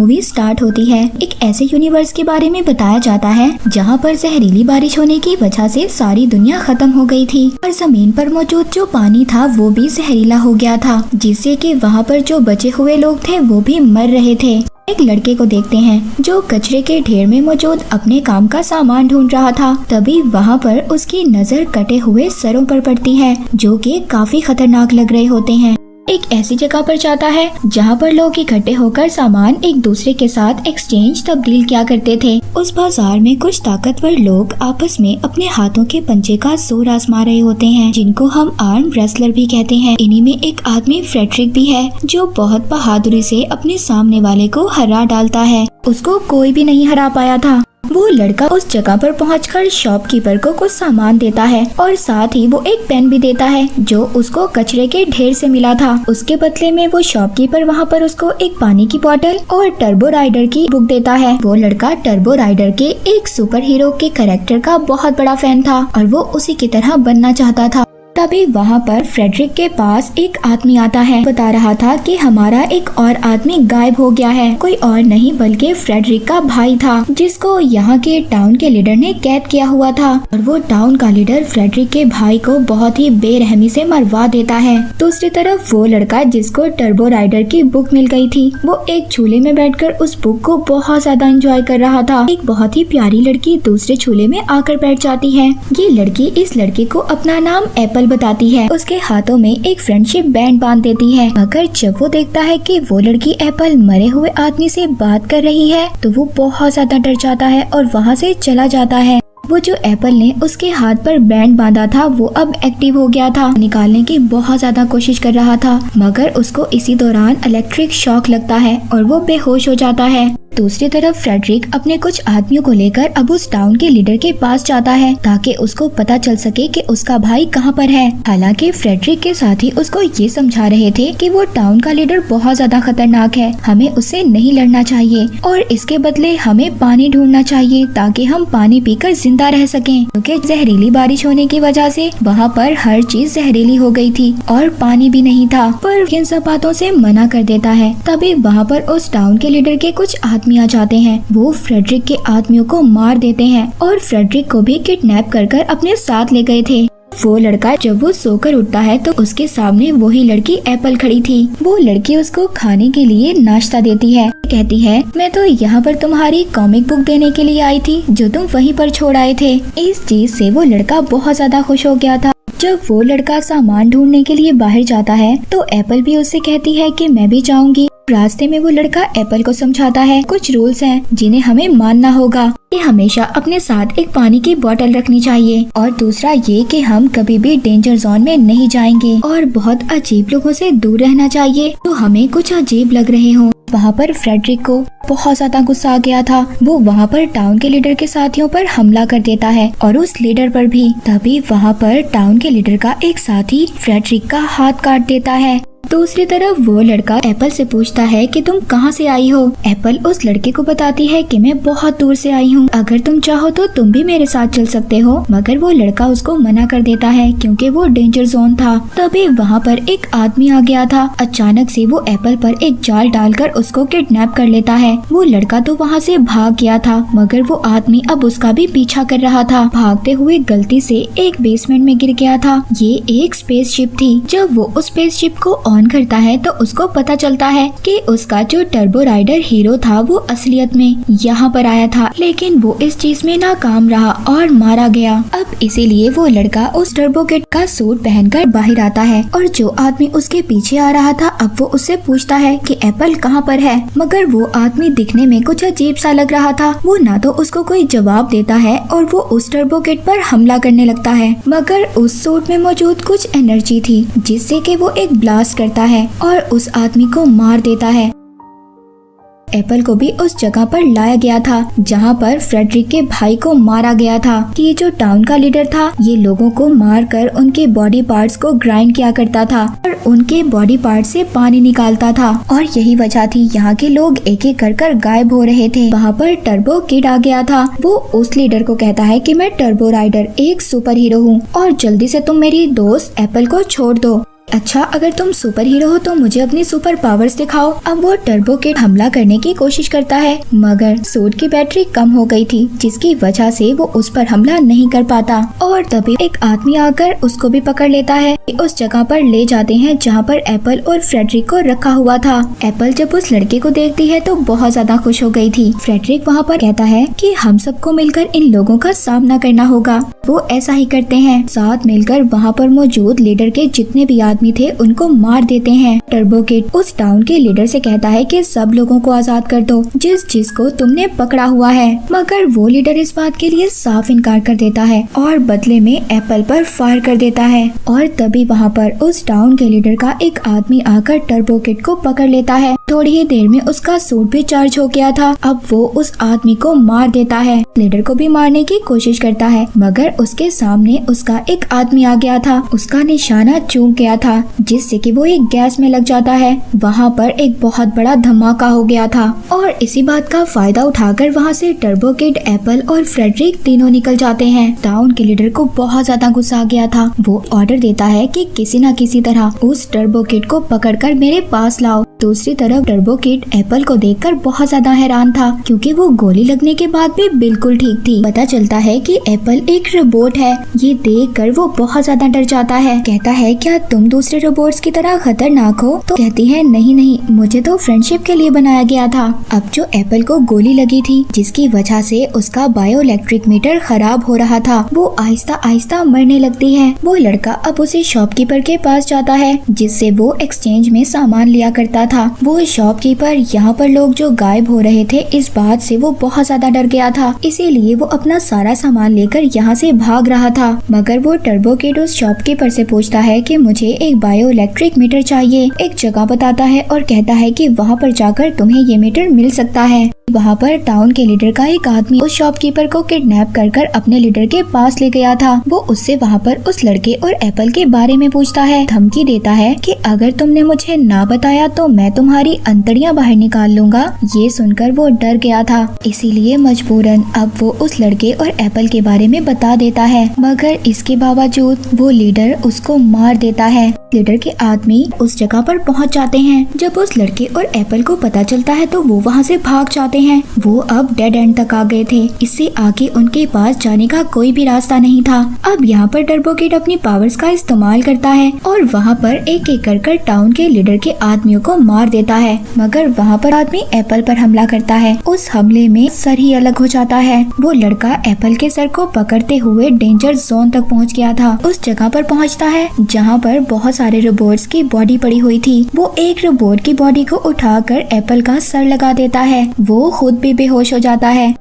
Movie start होती है। एक ऐसे यूनिवर्स के बारे में बताया जाता है जहाँ पर जहरीली बारिश होने की वजह से सारी दुनिया खत्म हो गई थी और जमीन पर मौजूद जो पानी था वो भी जहरीला हो गया था, जिससे कि वहाँ पर जो बचे हुए लोग थे वो भी मर रहे थे। एक लड़के को देखते हैं जो कचरे के ढेर में मौजूद अपने काम का सामान ढूंढ रहा था। तभी वहाँ पर उसकी नजर कटे हुए सरों पर पड़ती है जो कि काफी खतरनाक लग रहे होते हैं। एक ऐसी जगह पर जाता है जहाँ पर लोग इकट्ठे होकर सामान एक दूसरे के साथ एक्सचेंज तब्दील किया करते थे। उस बाजार में कुछ ताकतवर लोग आपस में अपने हाथों के पंजे का जोर आजमा रहे होते हैं, जिनको हम आर्म रेसलर भी कहते हैं। इन्हीं में एक आदमी फ्रेडरिक भी है जो बहुत बहादुरी से अपने सामने वाले को हरा डालता है। उसको कोई भी नहीं हरा पाया था। वो लड़का उस जगह पर पहुंचकर शॉपकीपर को कुछ सामान देता है और साथ ही वो एक पेन भी देता है जो उसको कचरे के ढेर से मिला था। उसके बदले में वो शॉपकीपर वहाँ पर उसको एक पानी की बोतल और टर्बो राइडर की बुक देता है। वो लड़का टर्बो राइडर के एक सुपर हीरो के कैरेक्टर का बहुत बड़ा फैन था और वो उसी की तरह बनना चाहता था। तभी वहाँ पर फ्रेडरिक के पास एक आदमी आता है, बता रहा था कि हमारा एक और आदमी गायब हो गया है। कोई और नहीं बल्कि फ्रेडरिक का भाई था जिसको यहाँ के टाउन के लीडर ने कैद किया हुआ था और वो टाउन का लीडर फ्रेडरिक के भाई को बहुत ही बेरहमी से मरवा देता है। दूसरी तरफ वो लड़का जिसको टर्बो राइडर की बुक मिल गई थी, वो एक झूले में बैठकर उस बुक को बहुत ज्यादा एंजॉय कर रहा था। एक बहुत ही प्यारी लड़की दूसरे झूले में आकर बैठ जाती है। ये लड़की इस लड़के को अपना नाम एप्पल बताती है। उसके हाथों में एक फ्रेंडशिप बैंड बांध देती है, मगर जब वो देखता है कि वो लड़की एप्पल मरे हुए आदमी से बात कर रही है तो वो बहुत ज्यादा डर जाता है और वहाँ से चला जाता है। वो जो एप्पल ने उसके हाथ पर बैंड बांधा था वो अब एक्टिव हो गया था। निकालने की बहुत ज्यादा कोशिश कर रहा था, मगर उसको इसी दौरान इलेक्ट्रिक शॉक लगता है और वो बेहोश हो जाता है। दूसरी तरफ फ्रेडरिक अपने कुछ आदमियों को लेकर अब उस टाउन के लीडर के पास जाता है ताकि उसको पता चल सके कि उसका भाई कहाँ पर है। हालांकि फ्रेडरिक के साथी उसको ये समझा रहे थे कि वो टाउन का लीडर बहुत ज्यादा खतरनाक है, हमें उससे नहीं लड़ना चाहिए और इसके बदले हमें पानी ढूंढना चाहिए ताकि हम पानी पीकर जिंदा रह सकें, क्योंकि जहरीली बारिश होने की वजह से वहाँ पर हर चीज जहरीली हो गई थी और पानी भी नहीं था। पर इन सब बातों से मना कर देता है। तभी वहाँ पर उस टाउन के लीडर के कुछ आदमी आ जाते हैं। वो फ्रेडरिक के आदमियों को मार देते हैं और फ्रेडरिक को भी किडनैप कर अपने साथ ले गए थे। वो लड़का जब वो सोकर उठता है तो उसके सामने वही लड़की एप्पल खड़ी थी। वो लड़की उसको खाने के लिए नाश्ता देती है। कहती है, मैं तो यहाँ पर तुम्हारी कॉमिक बुक देने के लिए आई थी जो तुम वहीं पर छोड़ आए थे। इस चीज से वो लड़का बहुत ज्यादा खुश हो गया था। जब वो लड़का सामान ढूंढने के लिए बाहर जाता है तो एप्पल भी उससे कहती है कि मैं भी जाऊंगी। रास्ते में वो लड़का एप्पल को समझाता है कुछ रूल्स हैं जिन्हें हमें मानना होगा कि हमेशा अपने साथ एक पानी की बोतल रखनी चाहिए और दूसरा ये कि हम कभी भी डेंजर जोन में नहीं जाएंगे और बहुत अजीब लोगों से दूर रहना चाहिए तो हमें कुछ अजीब लग रहे हो। वहाँ पर फ्रेडरिक को बहुत ज्यादा गुस्सा आ गया था। वो वहाँ पर टाउन के लीडर के साथियों पर हमला कर देता है और उस लीडर पर भी। तभी वहाँ पर टाउन के लीडर का एक साथी फ्रेडरिक का हाथ काट देता है। दूसरी तरफ वो लड़का एप्पल से पूछता है कि तुम कहाँ से आई हो। एप्पल उस लड़के को बताती है कि मैं बहुत दूर से आई हूँ, अगर तुम चाहो तो तुम भी मेरे साथ चल सकते हो, मगर वो लड़का उसको मना कर देता है क्योंकि वो डेंजर जोन था। तभी वहाँ पर एक आदमी आ गया था। अचानक से वो एप्पल पर एक जाल डालकर उसको किडनैप कर लेता है। वो लड़का तो वहाँ से भाग गया था, मगर वो आदमी अब उसका भी पीछा कर रहा था। भागते हुए गलती से एक बेसमेंट में गिर गया था। ये एक स्पेसशिप थी। जब वो उस स्पेसशिप को ऑन करता है तो उसको पता चलता है कि उसका जो टर्बो राइडर हीरो था वो असलियत में यहाँ पर आया था, लेकिन वो इस चीज में नाकाम रहा और मारा गया। अब इसीलिए वो लड़का उस टर्बो किट का सूट पहनकर बाहर आता है और जो आदमी उसके पीछे आ रहा था अब वो उससे पूछता है कि एप्पल कहाँ पर है, मगर वो आदमी दिखने में कुछ अजीब सा लग रहा था। वो ना तो उसको कोई जवाब देता है और वो उस टर्बो किट पर हमला करने लगता है, मगर उस सूट में मौजूद कुछ एनर्जी थी जिससे कि वो एक ब्लास्ट करता है और उस आदमी को मार देता है। एप्पल को भी उस जगह पर लाया गया था जहाँ पर फ्रेडरिक के भाई को मारा गया था। ये जो टाउन का लीडर था ये लोगों को मारकर उनके बॉडी पार्ट्स को ग्राइंड किया करता था और उनके बॉडी पार्ट से पानी निकालता था और यही वजह थी यहाँ के लोग एक एक कर गायब हो रहे थे। वहाँ पर टर्बो किड आ गया था। वो उस लीडर को कहता है कि मैं टर्बो राइडर एक सुपर हीरो हूँ और जल्दी से तुम मेरी दोस्त एप्पल को छोड़ दो। अच्छा, अगर तुम सुपर हीरो हो तो मुझे अपनी सुपर पावर्स दिखाओ। अब वो टर्बो किड हमला करने की कोशिश करता है, मगर सूट की बैटरी कम हो गई थी, जिसकी वजह से वो उस पर हमला नहीं कर पाता। और तभी एक आदमी आकर उसको भी पकड़ लेता है। उस जगह पर ले जाते हैं जहाँ पर एप्पल और फ्रेडरिक को रखा हुआ था। एप्पल जब उस लड़के को देखती है तो बहुत ज्यादा खुश हो गई थी। फ्रेडरिक वहाँ पर कहता है कि हम सबको मिलकर इन लोगों का सामना करना होगा। वो ऐसा ही करते हैं। साथ मिलकर वहाँ पर मौजूद लीडर के जितने भी आदमी थे उनको मार देते हैं। टर्बो किड उस टाउन के लीडर से कहता है कि सब लोगों को आजाद कर दो जिसको तुमने पकड़ा हुआ है, मगर वो लीडर इस बात के लिए साफ इनकार कर देता है और बदले में एप्पल पर फायर कर देता है। और तभी वहाँ पर उस टाउन के लीडर का एक आदमी आकर टर्बो किड को पकड़ लेता है। थोड़ी ही देर में उसका सूट भी चार्ज हो गया था। अब वो उस आदमी को मार देता है। लीडर को भी मारने की कोशिश करता है, मगर उसके सामने उसका एक आदमी आ गया था। उसका निशाना चूक गया था, जिससे कि वो एक गैस में लग जाता है। वहाँ पर एक बहुत बड़ा धमाका हो गया था और इसी बात का फायदा उठाकर वहाँ से टर्बो किड, एप्पल और फ्रेडरिक तीनों निकल जाते हैं। टाउन के लीडर को बहुत ज्यादा गुस्सा आ गया था। वो ऑर्डर देता है कि किसी न किसी तरह उस टर्बो किड को पकड़कर मेरे पास लाओ। दूसरी तरफ टर्बो किड एप्पल को देखकर बहुत ज्यादा हैरान था, क्योंकि वो गोली लगने के बाद भी बिल्कुल ठीक थी। पता चलता है कि एप्पल एक रोबोट है। ये देखकर वो बहुत ज्यादा डर जाता है। कहता है, क्या तुम दूसरे रोबोट्स की तरह खतरनाक हो? तो कहती है, नहीं नहीं, मुझे तो फ्रेंडशिप के लिए बनाया गया था। अब जो एप्पल को गोली लगी थी, जिसकी वजह से उसका बायो इलेक्ट्रिक मीटर खराब हो रहा था, वो आहिस्ता आहिस्ता मरने लगती है। वो लड़का अब उसे शॉपकीपर के पास जाता है, जिससे वो एक्सचेंज में सामान लिया करता था। वो शॉपकीपर यहाँ पर लोग जो गायब हो रहे थे, इस बात से वो बहुत ज्यादा डर गया था। इसीलिए वो अपना सारा सामान लेकर यहाँ से भाग रहा था। मगर वो टर्बो किड उस शॉपकीपर से पूछता है कि मुझे एक बायो इलेक्ट्रिक मीटर चाहिए। एक जगह बताता है और कहता है कि वहाँ पर जाकर तुम्हें ये मीटर मिल सकता है। वहाँ पर टाउन के लीडर का एक आदमी उस शॉपकीपर को किडनैप कर अपने लीडर के पास ले गया था। वो उससे वहाँ पर उस लड़के और एप्पल के बारे में पूछता है, धमकी देता है कि अगर तुमने मुझे ना बताया तो मैं तुम्हारी अंतड़ियाँ बाहर निकाल लूंगा। ये सुनकर वो डर गया था, इसीलिए मजबूरन अब वो उस लड़के और एप्पल के बारे में बता देता है। मगर इसके बावजूद वो लीडर उसको मार देता है। लीडर के आदमी उस जगह पर पहुँच जाते हैं। जब उस लड़के और एप्पल को पता चलता है तो वो वहाँ से भाग जाते हैं। वो अब डेड एंड तक आ गए थे। इससे आगे उनके पास जाने का कोई भी रास्ता नहीं था। अब यहाँ पर टर्बो किड अपनी पावर्स का इस्तेमाल करता है और वहाँ पर एक एक कर टाउन के लीडर के आदमियों को मार देता है। मगर वहाँ पर आदमी एप्पल पर हमला करता है। उस हमले में सर ही अलग हो जाता है। वो लड़का एप्पल के सर को पकड़ते हुए डेंजर जोन तक पहुँच गया था। उस जगह पर पहुँचता है जहाँ पर बहुत सारे रोबोट्स की बॉडी पड़ी हुई थी। वो एक रोबोट की बॉडी को उठाकर एप्पल का सर लगा देता है। वो खुद भी बेहोश हो जाता है।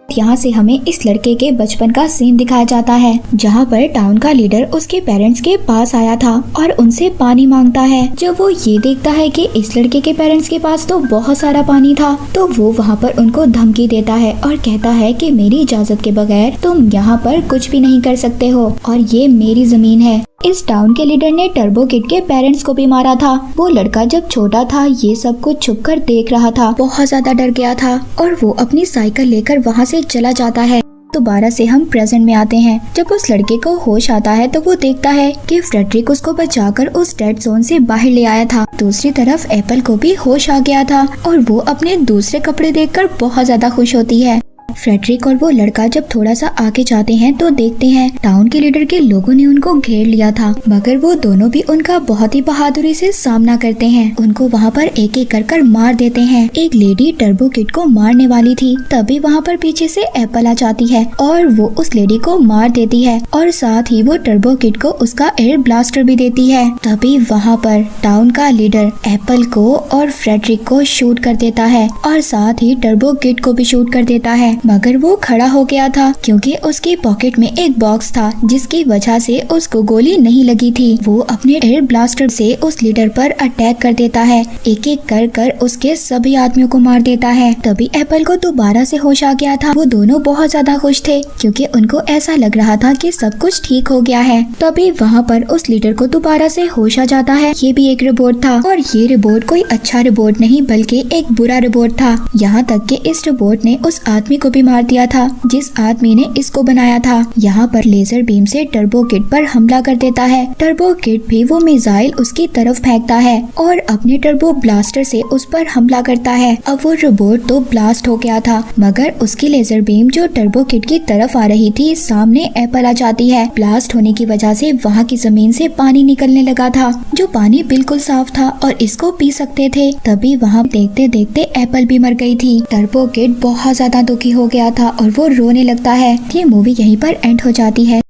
यहाँ से हमें इस लड़के के बचपन का सीन दिखाया जाता है, जहाँ पर टाउन का लीडर उसके पेरेंट्स के पास आया था और उनसे पानी मांगता है। जब वो ये देखता है कि इस लड़के के पेरेंट्स के पास तो बहुत सारा पानी था, तो वो वहाँ पर उनको धमकी देता है और कहता है कि मेरी इजाजत के बगैर तुम यहाँ पर कुछ भी नहीं कर सकते हो और ये मेरी जमीन है। इस टाउन के लीडर ने टर्बो किड के पेरेंट्स को भी मारा था। वो लड़का जब छोटा था ये सब कुछ छुपकर देख रहा था, बहुत ज्यादा डर गया था और वो अपनी साइकिल लेकर वहाँ से चला जाता है। दोबारा से हम प्रेजेंट में आते हैं। जब उस लड़के को होश आता है तो वो देखता है कि फ्रेडरिक उसको बचाकर उस डेड जोन से बाहर ले आया था। दूसरी तरफ एप्पल को भी होश आ गया था और वो अपने दूसरे कपड़े देखकर बहुत ज्यादा खुश होती है। फ्रेडरिक और वो लड़का जब थोड़ा सा आगे जाते हैं तो देखते हैं टाउन के लीडर के लोगों ने उनको घेर लिया था, मगर वो दोनों भी उनका बहुत ही बहादुरी से सामना करते हैं। उनको वहाँ पर एक एक कर मार देते हैं। एक लेडी टर्बो किड को मारने वाली थी, तभी वहाँ पर पीछे से एप्पल आ जाती है और वो उस लेडी को मार देती है और साथ ही वो टर्बो किड को उसका एयर ब्लास्टर भी देती है। तभी वहाँ पर टाउन का लीडर एप्पल को और फ्रेडरिक को शूट कर देता है और साथ ही टर्बो किड को भी शूट कर देता है, मगर वो खड़ा हो गया था क्योंकि उसकी पॉकेट में एक बॉक्स था जिसकी वजह से उसको गोली नहीं लगी थी। वो अपने एयर ब्लास्टर से उस लीडर पर अटैक कर देता है, एक एक कर उसके सभी आदमियों को मार देता है। तभी एप्पल को दोबारा से होश आ गया था। वो दोनों बहुत ज्यादा खुश थे क्योंकि उनको ऐसा लग रहा था कि सब कुछ ठीक हो गया है। तभी वहाँ पर उस लीडर को दोबारा से होश आ जाता है। ये भी एक रोबोट था और ये रोबोट कोई अच्छा रोबोट नहीं बल्कि एक बुरा रोबोट था। यहाँ तक कि इस रोबोट ने उस आदमी को भी मार दिया था जिस आदमी ने इसको बनाया था। यहाँ पर लेजर बीम से टर्बो किड पर हमला कर देता है। टर्बो किड भी वो मिसाइल उसकी तरफ फेंकता है और अपने टर्बो ब्लास्टर से उस पर हमला करता है। अब वो रोबोट तो ब्लास्ट हो गया था मगर उसकी लेजर बीम जो टर्बो किड की तरफ आ रही थी सामने एप्पल आ जाती है। ब्लास्ट होने की वजह से वहाँ की जमीन से पानी निकलने लगा था जो पानी बिल्कुल साफ था और इसको पी सकते थे। तभी वहाँ देखते देखते एप्पल भी मर गई थी। टर्बो किड बहुत ज्यादा दुखी हो गया था और वो रोने लगता है। ये मूवी यहीं पर एंड हो जाती है।